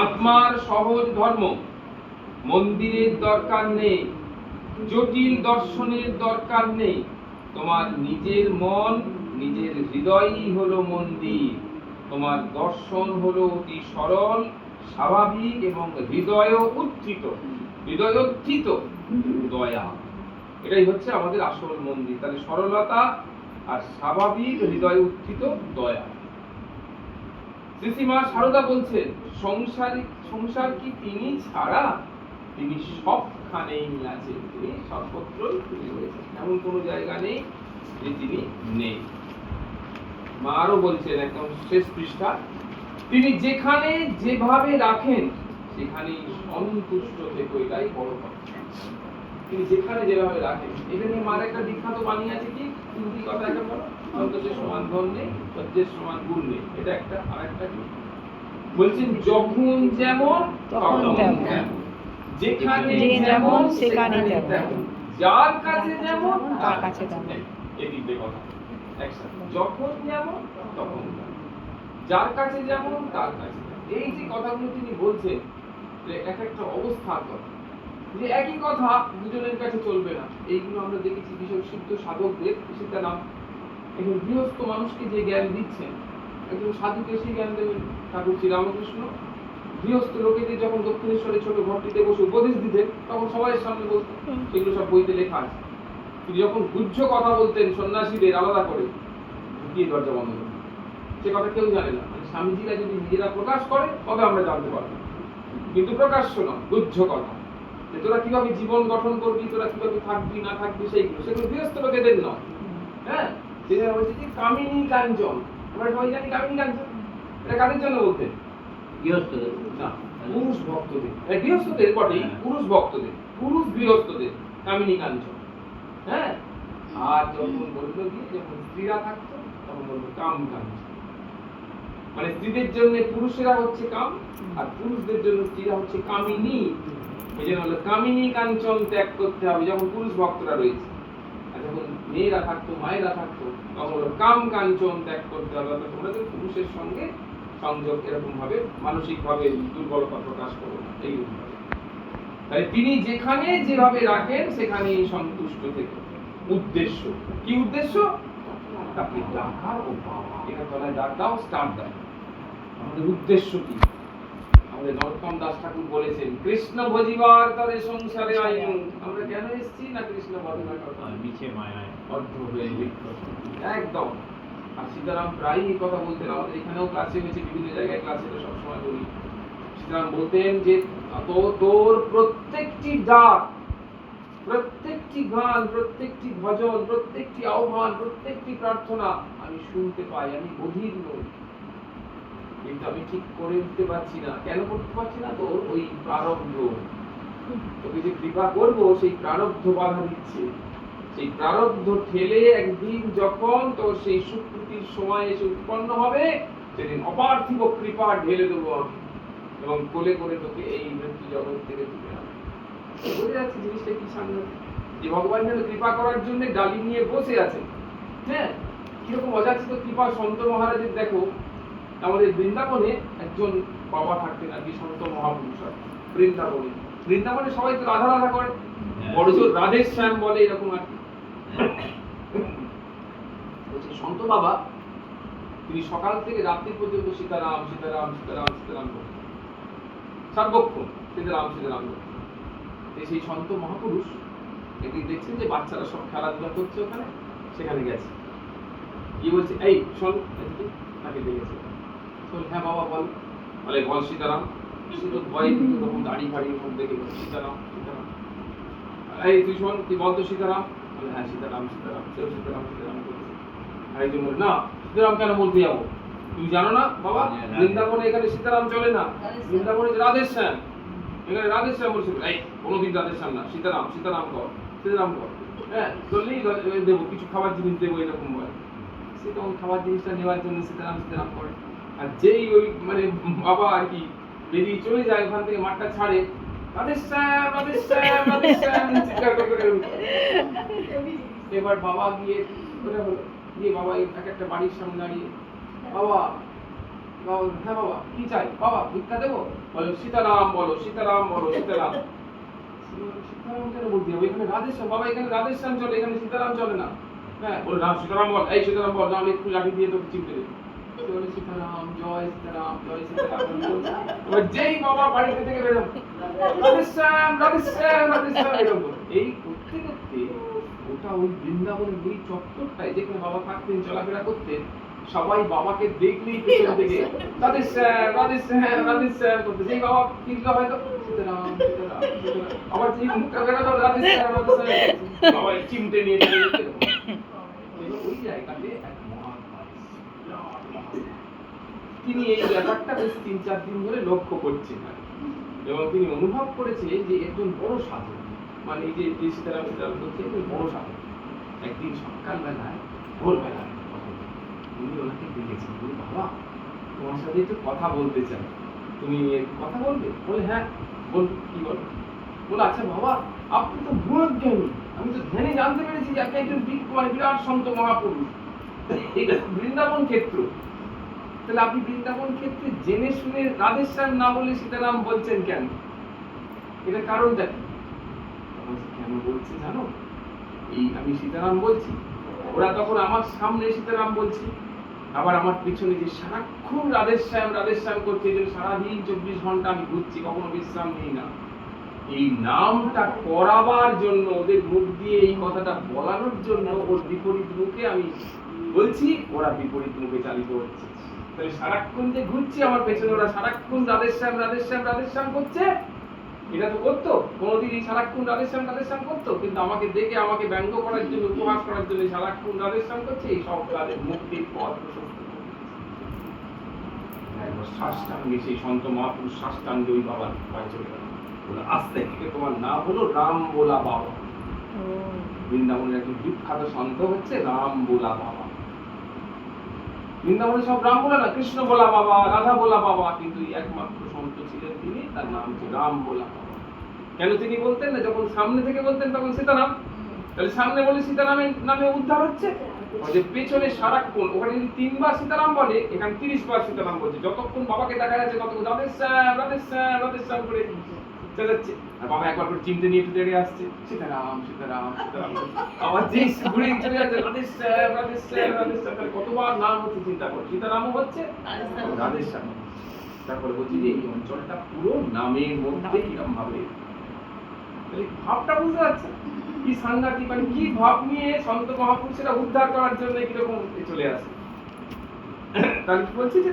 আত্মার সহজ ধর্ম, মন্দিরের দরকার নেই, জটিল দর্শনের দরকার নেই। তোমার নিজের মন, নিজের হৃদয়ই হলো মন্দির। তোমার দর্শন হলো অতি সরল, স্বাভাবিক এবং হৃদয় উত্থিত দয়া। এটাই হচ্ছে আমাদের আসল মন্দির। তাহলে সরলতা আর স্বাভাবিক হৃদয় উত্থিত দয়া। শ্রীমা সারদা বলছেন, সংসার কি তিনি ছাড়া? তিনি সবখানেই আছেন, তিনি সর্বত্রই তিনি রয়েছেন, এমন কোনো জায়গা নেই যে তিনি নেই। মা আরো বলছেন একদম শেষ পৃষ্ঠা, তিনি যেখানে যেভাবে রাখেন সেখানেই সন্তুষ্ট থেকে, এটাই বড় কথা। তিনি যেখানে যেভাবে রাখেন। এখানে মার একটা বিখ্যাত বাণী আছে, কি হিন্দি কথা একটা বলো, সন্তোষের সমান ধন নেই, সহ্যের সমান গুণ নেই। এটা একটা। আর একটা কি বলছেন, যখন যেমন তখন তেমন, যেখানে যেমন সেখানে তেমন, যার কাছে যেমন তার কাছে তেমন। এই তিনটে কথা একসাথে। যখন যেমন তখন তেমন, যার কাছে যেমন তার কাছে তেমন। এই যে কথাগুলো তিনি বলছেন, যে এক একটা অবস্থার কথা, যে একই কথা দুজনের কাছে চলবে না। এইগুলো আমরা দেখেছি বিশেষ সিদ্ধ সাধকদের। সীতারাম একজন গৃহস্থ মানুষকে যে জ্ঞান দিচ্ছেন, একজন সাধুকে সেই জ্ঞান দেবেন ঠাকুর শ্রীরামকৃষ্ণ। গৃহস্থ লোকেদের যখন দক্ষিণেশ্বরে ছোট ঘরটিতে বসে উপদেশ দিতেন, তখন সবাই সামনে বলতেন, সেগুলো সব বইতে লেখা আছে। তিনি যখন গুহ্য কথা বলতেন সন্ন্যাসীদের আলাদা করে, ঢুকিয়ে দরজা বন্ধ করতেন। সে কথা কেউ জানে না। মানে স্বামীজিরা যদি নিজেরা প্রকাশ করে তবে আমরা জানতে পারবো, কিন্তু প্রকাশ্য নয়, গুহ্য কথা। যে তোরা কিভাবে জীবন গঠন করবি, তোরা কিভাবে থাকবি না থাকবি, সেগুলো গৃহস্থ লোকেদের নয়। হ্যাঁ, সেটা হচ্ছে কি কামিনী কাঞ্চন। আমরা সবাই জানি কামিনী কাঞ্চন এটা কাদের জন্য বলতে? গৃহস্থদের না, পুরুষ ভক্তদের। গৃহস্থদের বটেই, পুরুষ ভক্তদের, পুরুষ গৃহস্থদের কামিনী কাঞ্চন। হ্যাঁ, আর যখন বললো কি, যখন স্ত্রীরা থাকতো তখন বলবো কাম কাঞ্চন। মানে স্ত্রীদের জন্য পুরুষেরা হচ্ছে কাম, আর পুরুষদের জন্য স্ত্রীরা হচ্ছে কামিনী। এই জন্য হলো কামিনী কাঞ্চন ত্যাগ করতে হবে যখন পুরুষ ভক্তরা রয়েছে। আর যখন মেয়েরা থাকতো, মায়েরা থাকতো, তখন হলো কাম কাঞ্চন ত্যাগ করতে হবে। অর্থাৎ তোমরা যে পুরুষের সঙ্গে সংযোগ এরকম ভাবে মানসিক ভাবে দুর্বলতা প্রকাশ করো না, এইরকম ভাবে। তাই তিনি যেখানে যেভাবে রাখেন সেখানেই সন্তুষ্ট থেকে। উদ্দেশ্য কি? উদ্দেশ্য তাকে ডাকা ও পাওয়া। এটা তলায় ডাক দাও, স্টার্ট দাও। আমাদের উদ্দেশ্য কি? আমাদের নরোত্তম দাস ঠাকুর বলেছেন, কৃষ্ণ ভজিবার তরে সংসারে আইন। আমরা কেন এসেছি না কৃষ্ণ ভজনা করতে? নিচে মায়ায় অর্ধ হয়ে একদম। আর সীতারাম প্রায়ই এই কথা বলতেন, আমাদের এখানেও ক্লাসে হয়েছে, বিভিন্ন জায়গায় ক্লাসে তো সবসময় বলি। সীতারাম বলতেন যে তোর প্রত্যেকটি ডাক, প্রত্যেকটি গান, প্রত্যেকটি ভজন, প্রত্যেকটি আহ্বান, প্রত্যেকটি প্রার্থনা আমি শুনতে পাই, আমি বধির নই, কিন্তু আমি ঠিক করে উঠতে পারছি না। কেন করতে পারছি না? তোর ওই প্রারব্ধ, তোকে যে কৃপা করবো সেই প্রারব্ধ বাধা দিচ্ছে। সেই প্রারব্ধ ঠেলে একদিন যখন তোর সেই সুকৃতির সময় এসে উৎপন্ন হবে, সেদিন অপার্থিব কৃপা ঢেলে দেবো আমি, এবং কোলে করে তোকে এই মৃত্যু জগৎ থেকে তুলে আনবো। বুঝে যাচ্ছে জিনিসটা কি সামনে, যে ভগবান যেন কৃপা করার জন্য ডালি নিয়ে বসে আছেন। হ্যাঁ, কিরকম অযাচিত কৃপা সন্ত মহারাজের। দেখো, আমাদের বৃন্দাবনে একজন বাবা থাকতেন আর কি, সন্ত মহাপুরুষ। বৃন্দাবনে সবাই তো রাধা রাধা করে, বড় জোর রাধে শ্যাম বলে, এরকম আর কি। বলছে সন্ত বাবা, তিনি সকাল থেকে রাত্রি পর্যন্ত সীতারাম সীতারাম সীতারাম সীতারাম করতেন, সর্বক্ষণ সীতারাম সীতারাম করতেন। সেই সন্ত মহাপুরুষ একদিন দেখছেন যে বাচ্চারা সব খেলাধুলা করছে ওখানে, সেখানে গেছে। কি বলছে, এই শোন, তাকে দেখেছে। হ্যাঁ বাবা বল। বলে বল সীতারাম। সে তো ভয়ে তখন দাড়ি ফাড়ি মুখ দেখে সীতারাম সীতারাম। এই তুই শোন, তুই বল তো সীতারাম। বলে হ্যাঁ সীতারাম সীতারাম। সেও সীতারাম সীতারাম করছে। আর একজন বলে না, সীতারাম কেন বলতে যাবো? তুমি জানো না বাবা, বৃন্দাবনে এখানে সীতারাম চলে না, বৃন্দাবনে রাধে শ্যাম। এখানে রাধে শ্যাম বলছে, এই কোনোদিন রাধে শ্যাম না, সীতারাম সীতারাম কর, সীতারাম কর। হ্যাঁ, চললেই দেবো, কিছু খাবার জিনিস দেবো, এরকম বলে। সে তখন খাবার জিনিসটা নেওয়ার জন্য সীতারাম সীতারাম করে। আর যেই ওই মানে বাবা আর কি বেরিয়ে চলে যায় ওখান থেকে, মাঠটা ছাড়ে, রাধে শ্যাম রাধে শ্যাম রাধে শ্যাম চিৎকার করে। এবার বাবা গিয়ে বাবা এক একটা বাড়ির সামনে দাঁড়িয়ে, বাবা বাবা বলল, হ্যাঁ বাবা কি চাই বাবা ভিক্ষা দেবো? বলে সীতারাম বলো সীতারাম বলো সীতারাম। সীতারাম কেন বলতে হবে? এখানে রাধেশ্যাম বাবা, এখানে রাধেশ্যাম চলে, এখানে সীতারাম চলে না। হ্যাঁ বলে না সীতারাম বল, এই সীতারাম বল, না আমি একটু লাঠি দিয়ে তোকে চিমটে দেবো। বলে সীতারাম জয় সীতারাম জয় সীতারাম। এবার যেই বাবা বাড়িতে থেকে বেরোলো, রাধেশ্যাম রাধেশ্যাম রাধেশ্যাম এরকম করে। এই করতে করতে ওটা ওই বৃন্দাবনের ওই চত্বরটায় যেখানে বাবা থাকতেন চলাফেরা করতেন, সবাই বাবাকে দেখলেই পেছন থেকে রাধেশ্যাম রাধেশ্যাম রাধেশ্যাম করতে। যেই বাবা ফিরলো হয়তো সীতারাম সীতারাম সীতারাম, আবার যেই মুখটা বেরোলো রাধেশ্যাম রাধেশ্যাম, বাবা চিমটে নিয়ে চলে যেত। এবার ওই জায়গাতে এক মহাত্মা তিনি এই ব্যাপারটা বেশ 3-4 দিন ধরে লক্ষ্য করছেন এবং তিনি অনুভব করেছে যে একজন বড় সাধক, মানে এই যে সীতারাম সীতারাম করছে একজন বড় সাধক। একদিন সকালবেলায় ভোরবেলায় উনি ওনাকে ডেকেছেন, বলে বাবা তোমার সাথে একটু কথা বলতে চাই, তুমি একটু কথা বলবে? বলে হ্যাঁ বল, কি বলো? বলে আচ্ছা বাবা আপনি তো গুণজ্ঞানী, আমি তো ধ্যানে জানতে পেরেছি যে আপনি একজন বিরাট সন্ত মহাপুরুষ, এটা বৃন্দাবন ক্ষেত্র, তাহলে আপনি বৃন্দাবন ক্ষেত্রে জেনে শুনে রাধেশ্যাম না বলে সীতারাম বলছেন কেন? এটা কারণটা কি? কেন বলছে জানো? এই আমি সীতারাম বলছি, ওরা তখন আমার সামনে সীতারাম বলছি, আবার আমার পিছনে যে সারাক্ষণ রাধেশ্যাম রাধেশ্যাম করছে, যে সারাদিন 24 ঘন্টা আমি ঘুরছি, কখনো বিশ্রাম নেই না। এই নামটা করাবার জন্য, ওদের মুখ দিয়ে এই কথাটা বলানোর জন্য ওর বিপরীত মুখে আমি বলছি, ওরা বিপরীত মুখে চালিত হচ্ছে। তাহলে সারাক্ষণ যে ঘুরছি আমার পেছনে, ওরা সারাক্ষণ রাধেশ্যাম রাধেশ্যাম রাধেশ্যাম করছে, এটা তো করতো কোনোদিন এই সারাক্ষণ রাধেশ্যাম রাধেশ্যাম করতো, কিন্তু আমাকে দেখে আমাকে ব্যঙ্গ করার জন্য, উপহাস করার জন্য সারাক্ষণ রাধেশ্যাম করছে। এই সব তাদের মুক্তির পথ প্রশস্ত করে দিয়েছে। একবার সাষ্টাঙ্গে সেই সন্ত মহাপুরুষ সাষ্টাঙ্গে ওই বাবার পায়ে চলে গেল, বলে আস্তে থেকে তোমার নাম হলো রাম বোলা বাবা। বৃন্দাবনের একজন বিখ্যাত সন্ত হচ্ছে রাম বোলা বাবা। বৃন্দাবনে সব রাম বলা না, কৃষ্ণ বলা বাবা, রাধা বলা বাবা, কিন্তু একমাত্র সন্ত ছিলেন তিনি, তার নাম হচ্ছে রাম বলা বাবা। কেন তিনি বলতেন না? যখন সামনে থেকে বলতেন তখন সীতারাম, তাহলে সামনে বলে সীতারামের নামে উদ্ধার হচ্ছে, যে পেছনে সারাক্ষণ ওখানে যদি 3 বার সীতারাম বলে, এখানে 30 বার সীতারাম বলছে। যতক্ষণ বাবাকে দেখা যাচ্ছে ততক্ষণ রাধেশ্যাম রাধেশ্যাম রাধেশ্যাম করে চালাচ্ছে, আর বাবা একবার করে চিমটে নিয়ে একটু তেড়ে আসছে, সীতারাম সীতারাম সীতারাম, আবার যেই ঘুরে চলে যাচ্ছে রাধেশ্যাম রাধেশ্যাম রাধেশ্যাম। কতবার নাম হচ্ছে চিন্তা করো, সীতারামও হচ্ছে রাধেশ্যাম। তারপরে বলছি যে এই অঞ্চলটা পুরো নামের মধ্যে কিরকম ভাবে, ভাবটা বুঝতে পারছেন কি সাংঘাতিক, মানে কি ভাব নিয়ে সন্ত মহাপুরুষেরা উদ্ধার করার জন্য কিরকম চলে আসে। তাহলে বলছি যে